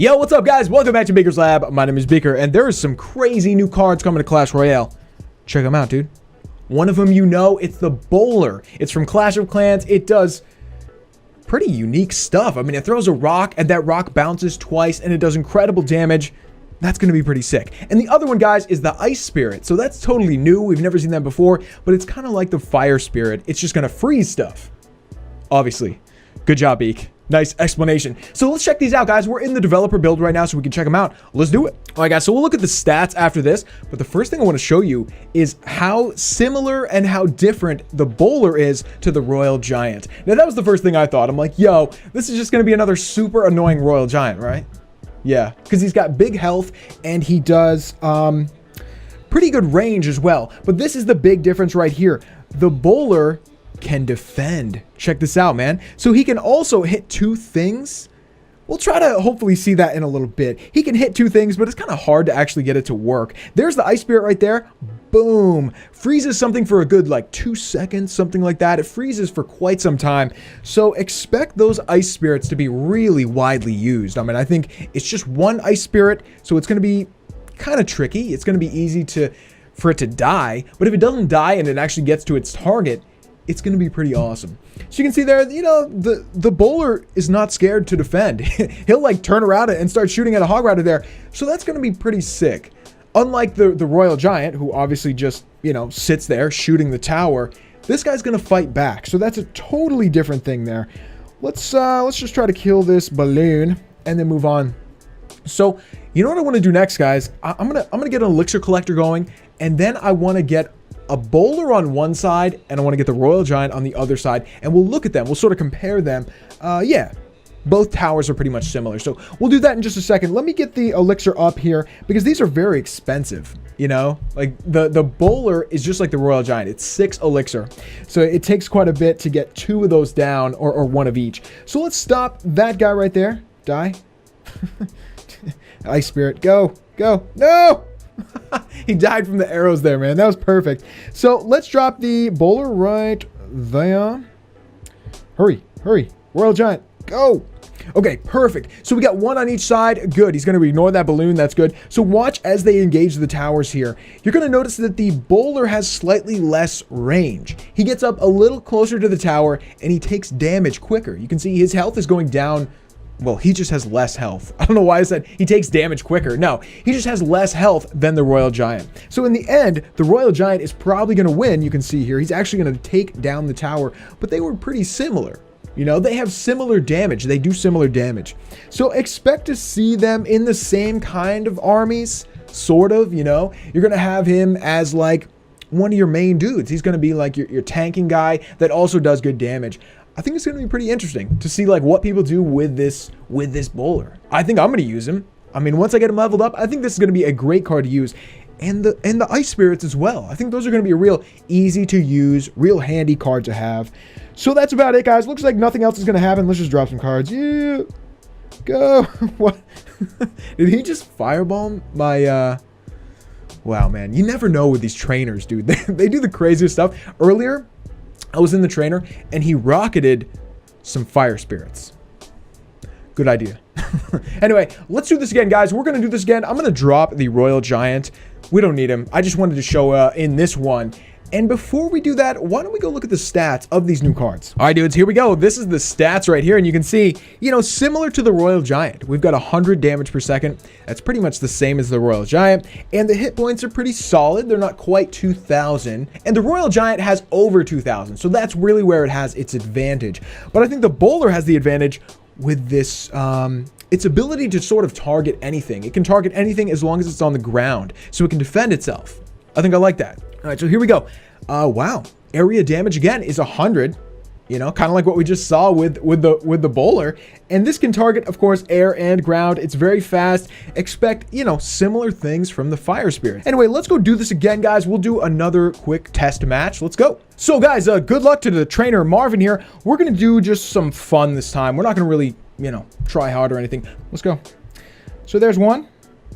Yo, what's up, guys? Welcome back to Beaker's Lab. My name is Beaker, and there is some crazy new cards coming to Clash Royale. Check them out, dude. One of them, you know, it's the BOWLER. It's from Clash of Clans. It does pretty unique stuff. I mean, it throws a rock, and that rock bounces twice, and it does incredible damage. That's going to be pretty sick. And the other one, guys, is the Ice Spirit. So that's totally new. We've never seen that before, but it's kind of like the Fire Spirit. It's just going to freeze stuff. Obviously. Good job, Beak. Nice explanation. So let's check these out, guys. We're in the developer build right now, so we can check them out. Let's do it. All right, guys, so we'll look at the stats after this, but the first thing I want to show you is how similar and how different the BOWLER is to the Royal Giant. Now, that was the first thing I thought. I'm like, yo, this is just going to be another super annoying Royal Giant, right? Yeah, because he's got big health, and he does pretty good range as well. But this is the big difference right here. The BOWLER can defend. Check this out, man. So he can also hit two things. We'll try to hopefully see that in a little bit. He can hit two things, but it's kind of hard to actually get it to work. There's the Ice Spirit right there. Boom. Freezes something for a good like 2 seconds, something like that. It freezes for quite some time. So expect those Ice Spirits to be really widely used. I mean, I think it's just one Ice Spirit, so it's going to be kind of tricky. It's going to be easy for it to die. But if it doesn't die and it actually gets to its target, it's going to be pretty awesome. So you can see there, you know, the BOWLER is not scared to defend. He'll like turn around and start shooting at a hog rider there. So that's going to be pretty sick. Unlike the Royal Giant, who obviously just, you know, sits there shooting the tower, this guy's going to fight back. So that's a totally different thing there. Let's just try to kill this balloon and then move on. So you know what I want to do next, guys? I'm gonna get an elixir collector going, and then I want to get a BOWLER on one side, and I want to get the Royal Giant on the other side, and we'll look at them. We'll sort of compare them. Yeah, both towers are pretty much similar. So we'll do that in just a second. Let me get the elixir up here, because these are very expensive, you know? Like, the BOWLER is just like the Royal Giant. It's 6 elixir. So it takes quite a bit to get 2 of those down, or 1 of each. So let's stop that guy right there. Die. Ice Spirit, go, go. No! He died from the arrows there, man. That was perfect. So let's drop the BOWLER right there. Hurry, hurry. Royal Giant, go. Okay, perfect. So we got 1 on each side. Good. He's going to ignore that balloon. That's good. So watch as they engage the towers here. You're going to notice that the BOWLER has slightly less range. He gets up a little closer to the tower, and he takes damage quicker. You can see his health is going down. Well, he just has less health. I don't know why I said he takes damage quicker. No, he just has less health than the Royal Giant. So in the end, the Royal Giant is probably going to win. You can see here, he's actually going to take down the tower, but they were pretty similar. You know, they have similar damage. They do similar damage. So expect to see them in the same kind of armies, sort of, you know. You're going to have him as like one of your main dudes. He's going to be like your tanking guy that also does good damage. I think it's going to be pretty interesting to see like what people do with this BOWLER. I think I'm going to use him. I mean, once I get him leveled up, I think this is going to be a great card to use. And the Ice Spirits as well. I think those are going to be a real easy to use, real handy card to have. So that's about it, guys. Looks like nothing else is going to happen. Let's just drop some cards. Yeah. Go. What? Did he just firebomb my Wow, man. You never know with these trainers, dude. They do the craziest stuff. Earlier, I was in the trainer, and he rocketed some Fire Spirits. Good idea. Anyway, let's do this again, guys. We're going to do this again. I'm going to drop the Royal Giant. We don't need him. I just wanted to show in this one. And before we do that, why don't we go look at the stats of these new cards? All right, dudes, here we go. This is the stats right here, and you can see, you know, similar to the Royal Giant. We've got 100 damage per second. That's pretty much the same as the Royal Giant, and the hit points are pretty solid. They're not quite 2,000, and the Royal Giant has over 2,000, so that's really where it has its advantage. But I think the BOWLER has the advantage with this, its ability to sort of target anything. It can target anything as long as it's on the ground, so it can defend itself. I think I like that. All right, so here we go. Wow, area damage again is 100. You know, kind of like what we just saw with the BOWLER. And this can target, of course, air and ground. It's very fast. Expect, you know, similar things from the Fire Spirit. Anyway, let's go do this again, guys. We'll do another quick test match. Let's go. So, guys, good luck to the trainer Marvin here. We're gonna do just some fun this time. We're not gonna really, you know, try hard or anything. Let's go. So there's one.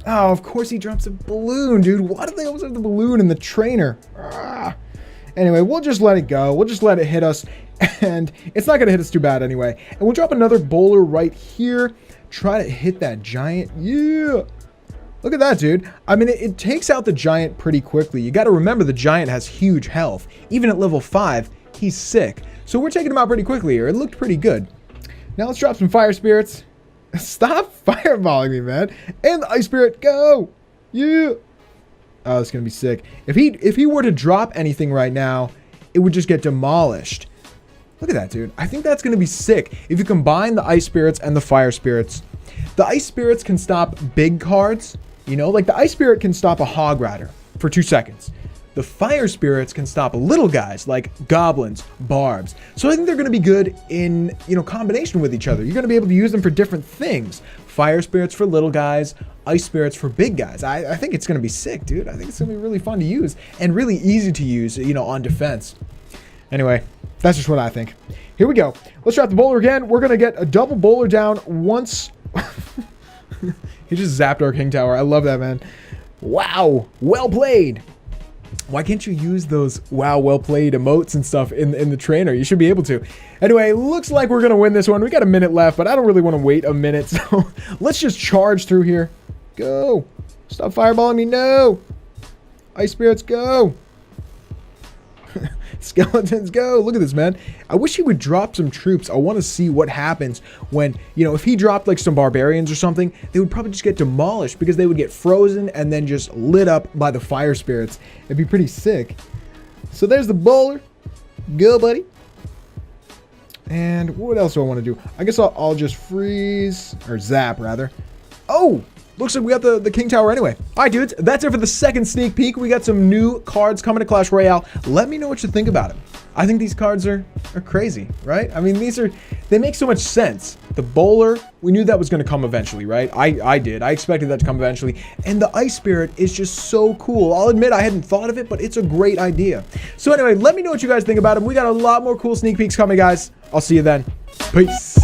Oh, of course he drops a balloon, dude. Why do they always have the balloon in the trainer? Anyway, we'll just let it go. We'll just let it hit us. And it's not going to hit us too bad anyway. And we'll drop another bowler right here. Try to hit that giant. Yeah. Look at that, dude. I mean, it takes out the giant pretty quickly. You got to remember the giant has huge health. Even at level 5, he's sick. So we're taking him out pretty quickly here. It looked pretty good. Now let's drop some fire spirits. Stop fireballing me, man. And the ice spirit, go. Yeah. Oh, it's going to be sick. If he were to drop anything right now, it would just get demolished. Look at that, dude. I think that's going to be sick. If you combine the ice spirits and the fire spirits. The ice spirits can stop big cards. You know, like the ice spirit can stop a hog rider for 2 seconds. The fire spirits can stop little guys like goblins, barbs. So I think they're going to be good in, you know, combination with each other. You're going to be able to use them for different things. Fire spirits for little guys, ice spirits for big guys. I think it's going to be sick, dude. I think it's going to be really fun to use and really easy to use, you know, on defense. Anyway, that's just what I think. Here we go. Let's drop the bowler again. We're going to get a double bowler down once. He just zapped our king tower. I love that, man. Wow. Well played. Why can't you use those wow, well played emotes and stuff in the trainer? You should be able to. Anyway, looks like we're going to win this one. We got a minute left, but I don't really want to wait a minute. So let's just charge through here. Go. Stop fireballing me. No. Ice spirits, go. Skeletons, go. Look at this, man. I wish he would drop some troops. I want to see what happens when, you know, if he dropped like some barbarians or something, they would probably just get demolished because they would get frozen and then just lit up by the fire spirits. It'd be pretty sick. So there's the bowler. Go, buddy. And what else do I want to do? I guess I'll just freeze, or zap rather. Oh! Looks like we got the king tower anyway. All right, dudes, that's it for the second sneak peek. We got some new cards coming to Clash Royale. Let me know what you think about them. I think these cards are crazy, right? I mean, they make so much sense. The bowler, we knew that was going to come eventually, right? I did. I expected that to come eventually. And the ice spirit is just so cool. I'll admit I hadn't thought of it, but it's a great idea. So anyway, let me know what you guys think about them. We got a lot more cool sneak peeks coming, guys. I'll see you then. Peace.